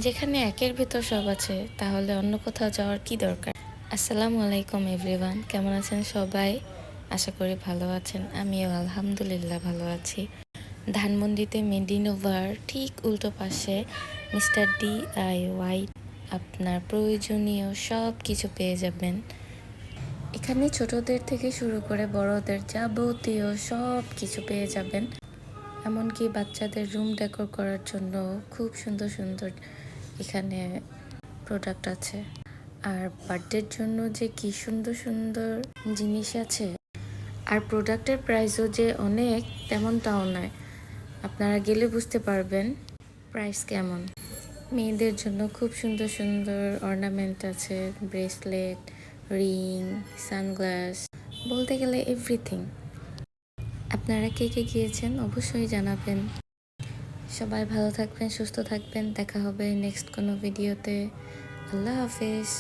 যেখানে একের ভিতর সব আছে তাহলে অন্য কোথাও যাওয়ার কি দরকার। আসসালামু আলাইকুম এভরিওয়ান, কেমন আছেন সবাই? আশা করি ভালো আছেন। আমিও আলহামদুলিল্লাহ ভালো আছি। ধানমন্ডিতে মেডিনোভার ঠিক উল্টো পাশে মিস্টার DIY আপনার প্রয়োজনীয় সব কিছু পেয়ে যাবেন। এখানে ছোটদের থেকে শুরু করে বড়দের যাবতীয় সব কিছু পেয়ে যাবেন। এমনকি বাচ্চাদের রুম ডেকোর করার জন্য খুব সুন্দর সুন্দর এখানে প্রোডাক্ট আছে। আর বার্থডের জন্য যে কি সুন্দর সুন্দর জিনিস আছে, আর প্রোডাক্টের প্রাইসও যে অনেক তেমনটাও নয়। আপনারা গেলে বুঝতে পারবেন প্রাইস কেমন। মেয়েদের জন্য খুব সুন্দর সুন্দর অর্নামেন্ট আছে, ব্রেসলেট, রিং, সানগ্লাস, বলতে গেলে এভরিথিং। আপনারা কে কে গিয়েছেন অবশ্যই জানাবেন। সবাই ভালো থাকবেন, সুস্থ থাকবেন। দেখা হবে নেক্সট কোনো ভিডিওতে। আল্লাহ হাফেজ।